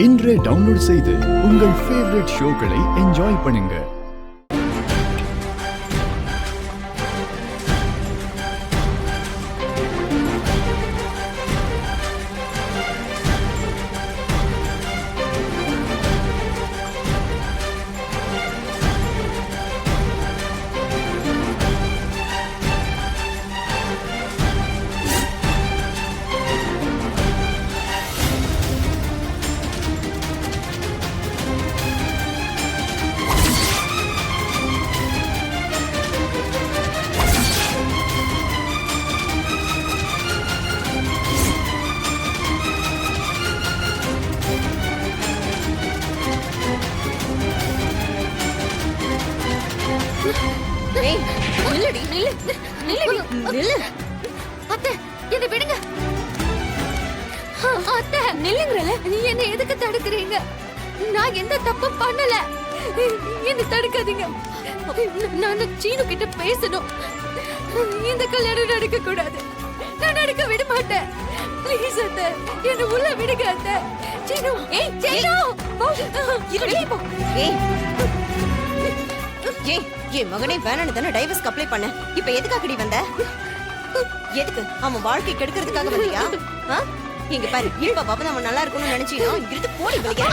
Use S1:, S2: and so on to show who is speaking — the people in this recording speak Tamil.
S1: இன்றே டவுன்லோட் செய்து உங்கள் ஃபேவரட் ஷோக்களை என்ஜாய் பண்ணுங்க.
S2: என்ன எதுக்கு தடுக்கிறீங்க? நான் எந்த தப்பும் பண்ணல. என்ன தடுக்காதீங்க. நான் சீனு கிட்ட பேசணும். இந்த கல்யாணம் நடக்க கூடாது. நான் நடக்க விட மாட்டேன். ப்ளீஸ் அத்தை, என்ன உள்ள விடுங்க அத்தை. சீனு, ஏய் சீனு, வெளியே போ.
S3: என் மகனே வேணான்னு தானே டைவர்ஸ்க்கு அப்ளை பண்ண. இப்ப எதுக்காகடி வந்த? எதுக்கு? அவன் வாழ்க்கை கெடுக்கிறதுக்காக வந்தியா? இங்க பாரு, இப்ப பாப்பா நம்ம நல்லா இருக்கணும்னு நினைச்சீனோ இங்கிருந்து போடி வெளியே.